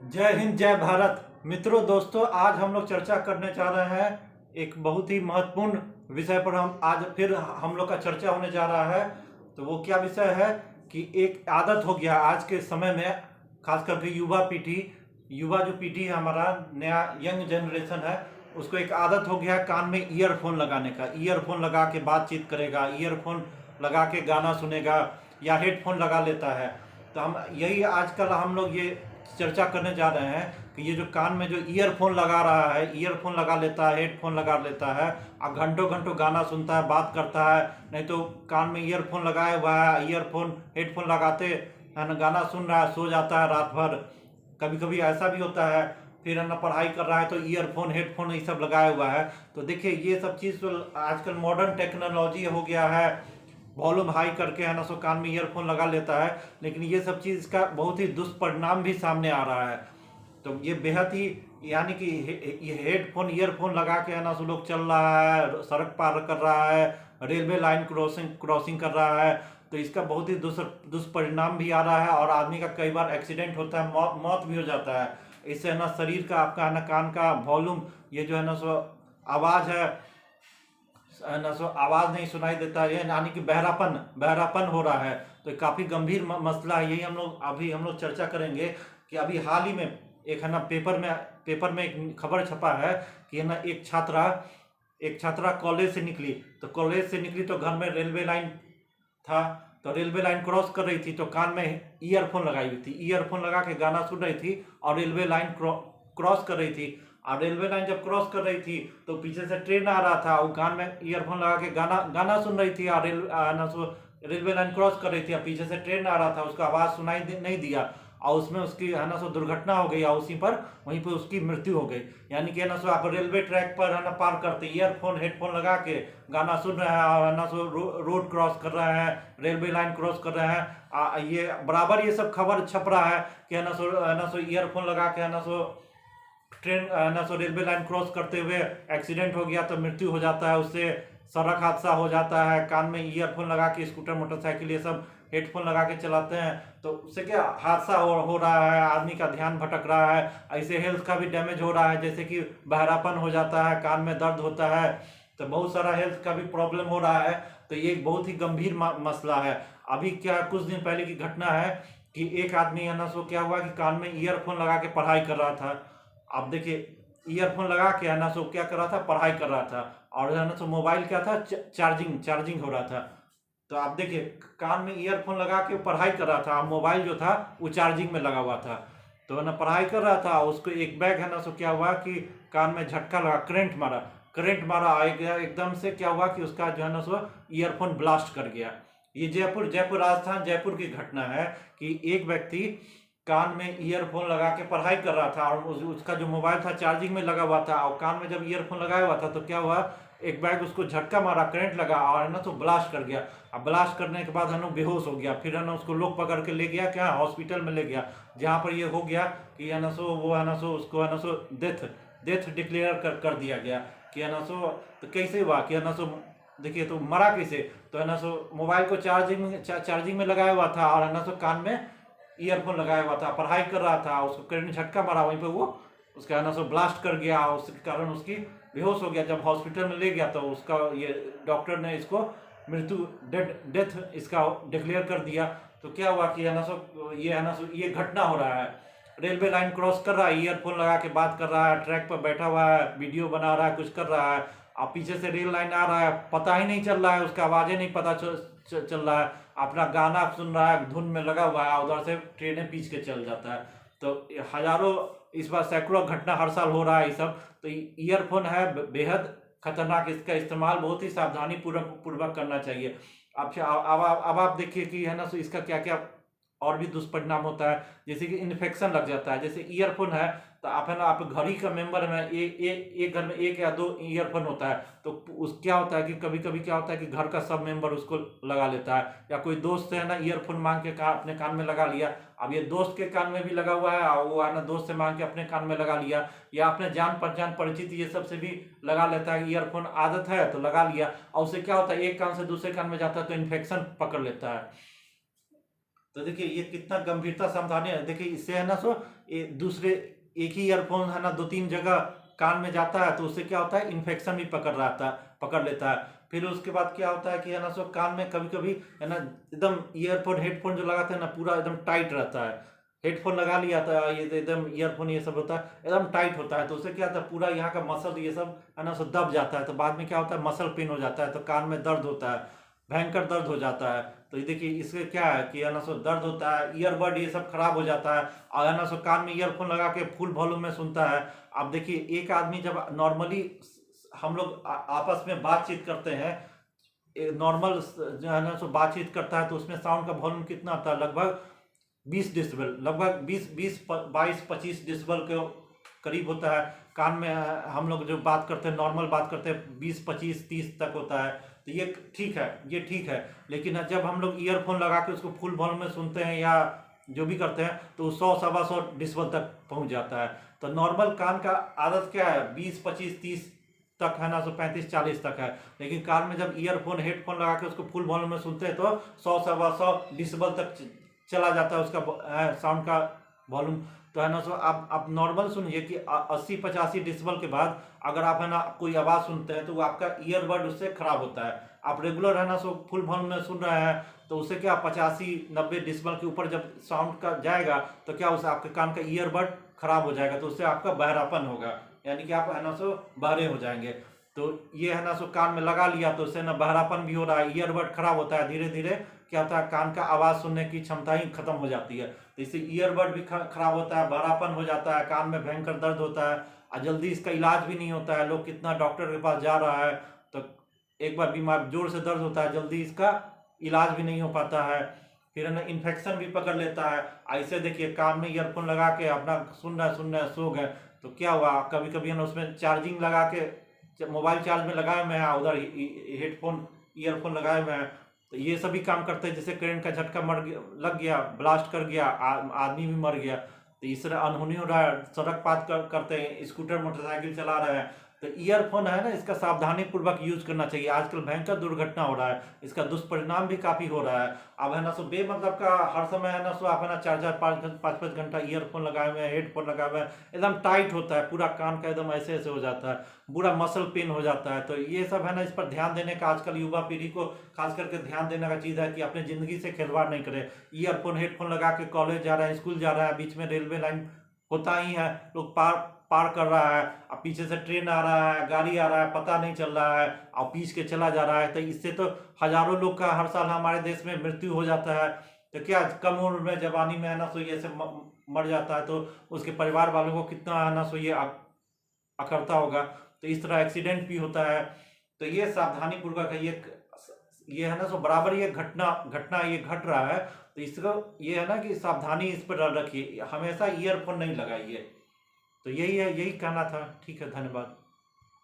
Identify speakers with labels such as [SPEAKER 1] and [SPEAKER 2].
[SPEAKER 1] जय हिंद जय भारत। मित्रों दोस्तों, आज हम लोग चर्चा करने जा रहे हैं एक बहुत ही महत्वपूर्ण विषय पर। हम लोग का चर्चा होने जा रहा है। तो वो क्या विषय है कि एक आदत हो गया आज के समय में, खास करके युवा जो पीढ़ी है, हमारा नया यंग जनरेशन है, उसको एक आदत हो गया है कान में ईयरफोन लगाने का। ईयरफोन लगा के बातचीत करेगा, ईयरफोन लगा के गाना सुनेगा या हेडफोन लगा लेता है। तो हम लोग ये चर्चा करने जा रहे हैं कि ये जो कान में जो ईयरफोन लगा रहा है, ईयरफोन लगा लेता है, हेडफोन लगा लेता है और घंटों घंटों गाना सुनता है, बात करता है, नहीं तो कान में ईयरफोन लगाए हुआ है, ईयरफोन हेडफोन लगाते है ना, गाना सुन रहा है, सो जाता है रात भर। कभी कभी ऐसा भी होता है, फिर है ना पढ़ाई कर रहा है तो ईयरफोन हेडफोन ये सब लगाया हुआ है। तो देखिए, ये सब चीज़ तो आजकल मॉडर्न टेक्नोलॉजी हो गया है। वॉल्यूम हाई करके है ना सो कान में ईयरफोन लगा लेता है, लेकिन ये सब चीज़ का बहुत ही दुष्परिणाम भी सामने आ रहा है। तो ये बेहद ही, यानी कि ये हेडफोन ईयरफोन लगा के है ना सो लोग चल रहा है, सड़क पार कर रहा है, रेलवे लाइन क्रॉसिंग कर रहा है। तो इसका बहुत ही दुष्परिणाम भी आ रहा है और आदमी का कई बार एक्सीडेंट होता है, मौत भी हो जाता है। इससे है ना शरीर का, आपका है ना कान का वॉल्यूम, ये जो है ना सो आवाज़ है ना सो आवाज़ नहीं सुनाई देता है, यानी कि बहरापन बहरापन हो रहा है। तो काफ़ी गंभीर मसला है। यही हम लोग चर्चा करेंगे कि अभी हाल ही में एक है ना पेपर में एक खबर छपा है कि है ना एक छात्रा कॉलेज से निकली। तो कॉलेज से निकली तो घर में रेलवे लाइन था, तो रेलवे लाइन क्रॉस कर रही थी तो कान में ईयरफोन लगाई हुई थी, ईयरफोन लगा के गाना सुन रही थी और रेलवे लाइन क्रॉस कर रही थी। और रेलवे लाइन जब क्रॉस कर रही थी तो पीछे से ट्रेन आ रहा था, वो कान में ईयरफोन लगा के गाना सुन रही थी और रेलवे लाइन क्रॉस कर रही थी और पीछे से ट्रेन आ रहा था, उसका आवाज़ सुनाई नहीं दिया और उसमें उसकी है ना सो दुर्घटना हो गई और वहीं पर उसकी मृत्यु हो गई। यानी कि है ना सो आप रेलवे ट्रैक पर है ना पार करते ईयरफोन हेडफोन लगा के गाना सुन रहे हैं और है ना सो रोड क्रॉस कर रहे हैं, रेलवे लाइन क्रॉस कर रहे हैं। ये बराबर ये सब खबर छप रहा है कि है ना सो ईयरफोन लगा के है ना सो ट्रेन ना सो रेलवे लाइन क्रॉस करते हुए एक्सीडेंट हो गया तो मृत्यु हो जाता है, उससे सड़क हादसा हो जाता है। कान में ईयरफोन लगा के स्कूटर मोटरसाइकिल ये सब हेडफोन लगा के चलाते हैं तो उससे क्या हादसा हो रहा है, आदमी का ध्यान भटक रहा है, ऐसे हेल्थ का भी डैमेज हो रहा है, जैसे कि बहरापन हो जाता है, कान में दर्द होता है, तो बहुत सारा हेल्थ का भी प्रॉब्लम हो रहा है। तो ये एक बहुत ही गंभीर मसला है। अभी क्या कुछ दिन पहले की घटना है कि एक आदमी है ना सो क्या हुआ कि कान में ईयरफोन लगा के पढ़ाई कर रहा था। आप देखिए, ईयरफोन लगा के है ना सो क्या कर रहा था, पढ़ाई कर रहा था और है ना सो मोबाइल क्या था, चार्जिंग हो रहा था। तो आप देखिए, कान में ईयरफोन लगा के पढ़ाई कर रहा था, मोबाइल जो था वो चार्जिंग में लगा हुआ था। तो है ना पढ़ाई कर रहा था, उसको एक बैग है ना सो क्या हुआ कि कान में झटका लगा, करंट मारा एकदम से क्या हुआ कि उसका जो है ना सो ईयरफोन ब्लास्ट कर गया। ये जयपुर राजस्थान जयपुर की घटना है कि एक व्यक्ति कान में ईयरफोन लगा के पढ़ाई कर रहा था और उसका जो मोबाइल था चार्जिंग में लगा हुआ था और कान में जब ईयरफोन लगाया हुआ था तो क्या हुआ, एक बैग उसको झटका मारा, करंट लगा और है ना तो ब्लास्ट कर गया। अब ब्लास्ट करने के बाद है ना बेहोश हो गया। फिर है ना उसको लोग पकड़ के ले गया, क्या हॉस्पिटल में ले गया, जहाँ पर ये हो गया कि है ना सो वो है ना सो उसको है ना सो डेथ डिक्लेयर कर दिया गया कि है ना सो। तो कैसे हुआ कि है ना सो, देखिए तो मरा कैसे, तो है ना सो मोबाइल को चार्जिंग में लगाया हुआ था और है ना सो कान में ईयरफोन लगाया हुआ था, पढ़ाई कर रहा था, उसको करंट झटका मारा, वहीं पे वो उसका है ना सो ब्लास्ट कर गया, उसके कारण उसकी बेहोश हो गया। जब हॉस्पिटल में ले गया तो उसका ये डॉक्टर ने इसको मृत्यु डेथ इसका डिक्लेयर कर दिया। तो क्या हुआ कि है ना सो ये घटना हो रहा है, रेलवे लाइन क्रॉस कर रहा है, ईयरफोन लगा के बात कर रहा है, ट्रैक पर बैठा हुआ है, वीडियो बना रहा है, कुछ कर रहा है और पीछे से रेल लाइन आ रहा है, पता ही नहीं चल रहा है, उसका आवाज़ें नहीं पता चल रहा है, अपना गाना सुन रहा है, धुन में लगा हुआ है, उधर से ट्रेनें पीछ के चल जाता है। तो हजारों, इस बार सैकड़ों घटना हर साल हो रहा है ये सब। तो ईयरफोन है बेहद खतरनाक, इसका इस्तेमाल बहुत ही सावधानी पूर्वक करना चाहिए। अब आप देखिए कि है ना सो इसका क्या क्या और भी दुष्परिणाम होता है, जैसे कि इन्फेक्शन लग जाता है। जैसे ईयरफोन है तो आप है ना, आप घर ही का मेंबर में एक घर में एक या दो ईयरफोन होता है, तो उस क्या होता है कि कभी कभी क्या होता है कि घर का सब मेंबर उसको लगा लेता है, या कोई दोस्त है ना ईयरफोन मांग के अपने कान में लगा लिया। अब ये दोस्त के कान में भी लगा हुआ है और वो है ना दोस्त से मांग के अपने कान में लगा लिया, या अपने जान पहचान परिचित ये सब से भी लगा लेता है। ईयरफोन आदत है तो लगा लिया और उससे क्या होता है, एक कान से दूसरे कान में जाता है तो इन्फेक्शन पकड़ लेता है। तो देखिए ये कितना गंभीरता सावधानी है। देखिए इससे है ना दूसरे एक ही ईयरफोन है ना 2-3 जगह कान में जाता है, तो उससे क्या होता है, इन्फेक्शन भी पकड़ लेता है। फिर उसके बाद क्या होता है कि है ना कान में कभी कभी है ना एकदम ईयरफोन हेडफोन जो लगाते हैं ना पूरा एकदम टाइट रहता है। हेडफोन लगा लिया था, ये एकदम ईयरफोन ये सब होता है एकदम टाइट होता है, तो उससे क्या होता है पूरा यहाँ का मसल ये सब है ना दब जाता है। तो बाद में क्या होता है, मसल पेन हो जाता है, तो कान में दर्द होता है, भयंकर दर्द हो जाता है। तो ये देखिए इससे क्या है कि है ना दर्द होता है, ईयरबड ये सब खराब हो जाता है, और है ना कान में ईयरफोन लगा के फुल वॉल्यूम में सुनता है। अब देखिए एक आदमी जब नॉर्मली हम लोग आपस में बातचीत करते हैं, नॉर्मल जो है ना बातचीत करता है, तो उसमें साउंड का वॉल्यूम कितना आता है, लगभग 20 डिसिबल, लगभग 22-25 डिसिबल के करीब होता है। कान में हम लोग जो बात करते हैं, नॉर्मल बात करते हैं, 20-25-30 तक होता है। तो ये ठीक है, ये ठीक है। लेकिन जब हम लोग ईयरफोन लगा के उसको फुल वॉल्यूम में सुनते हैं या जो भी करते हैं, तो 100-125 डिसिबल तक पहुंच जाता है। तो नॉर्मल कान का आदत क्या है, 20-25-30 तक है ना 35-40 तक है। लेकिन कान में जब ईयरफोन हेडफोन लगा के उसको फुल वॉल्यूम में सुनते हैं, तो 100-125 डिसिबल तक चला जाता है उसका साउंड का वॉल्यूम। तो है ना आप नॉर्मल सुनिए कि 80-85 डिसिबल के बाद अगर आप है ना कोई आवाज़ सुनते हैं, तो वो आपका ईयरबड उससे खराब होता है। आप रेगुलर है ना फुल वॉल्यूम में सुन रहे हैं, तो उससे क्या 85-90 डिसिबल के ऊपर जब साउंड का जाएगा, तो क्या उससे आपके कान का ईयरबड खराब हो जाएगा, तो उससे आपका बहरापन होगा, यानी कि आप है ना बहरे हो जाएंगे। तो ये है ना कान में लगा लिया, तो उससे ना बहरापन भी हो रहा है, ईयरबड खराब होता है, धीरे धीरे क्या होता है, कान का आवाज़ सुनने की क्षमता ही खत्म हो जाती है। तो इससे ईयरबड भी खराब होता है, बहरापन हो जाता है, कान में भयंकर दर्द होता है, और जल्दी इसका इलाज भी नहीं होता है। लोग कितना डॉक्टर के पास जा रहा है, तो एक बार बीमार जोर से दर्द होता है, जल्दी इसका इलाज भी नहीं हो पाता है, फिर है ना इन्फेक्शन भी पकड़ लेता है। ऐसे देखिए कान में ईयरफोन लगा के अपना सुन रहे सो गए, तो क्या हुआ, कभी कभी है ना उसमें चार्जिंग लगा के मोबाइल चार्ज में लगाए हुए हैं, उधर हेडफोन ईयरफोन लगाए हुए हैं, तो ये सभी काम करते हैं। जैसे करंट का झटका लग गया, ब्लास्ट कर गया, आदमी भी मर गया। तो इस तरह अनहोनी हो रहा है, सड़क पार करते हैं, स्कूटर मोटरसाइकिल चला रहे हैं, तो ईयरफोन है ना इसका सावधानी पूर्वक यूज करना चाहिए। आजकल भयंकर दुर्घटना हो रहा है, इसका दुष्परिणाम भी काफी हो रहा है। अब है ना बेमतलब का हर समय है ना आप है ना 4-5 घंटा ईयरफोन लगाए हुए हैं, हेडफोन लगाए हुए हैं, एकदम टाइट होता है, पूरा कान का एकदम ऐसे ऐसे हो जाता है, पूरा मसल पेन हो जाता है। तो ये सब है ना इस पर ध्यान देने का आजकल युवा पीढ़ी को खास करके ध्यान देने का चीज़ है कि अपने जिंदगी से खिलवाड़ नहीं करे। ईयरफोन हेडफोन लगा के कॉलेज जा रहे हैं, स्कूल जा रहा है, बीच में रेलवे लाइन होता ही है, लोग पार कर रहा है, अब पीछे से ट्रेन आ रहा है, गाड़ी आ रहा है, पता नहीं चल रहा है, और पीछ के चला जा रहा है। तो इससे तो हजारों लोग का हर साल हमारे देश में मृत्यु हो जाता है। तो क्या कम उम्र में जवानी में है ना ऐसे मर जाता है, तो उसके परिवार वालों को कितना है ना ये अकड़ता होगा। तो इस तरह एक्सीडेंट भी होता है। तो ये सावधानी पूर्वक है, ये है ना बराबर ये घटना ये घट रहा है। तो इसको ये है ना कि सावधानी इस पर रखिए, हमेशा ईयरफोन नहीं लगाइए। तो यही है, यही कहना था। ठीक है, धन्यवाद।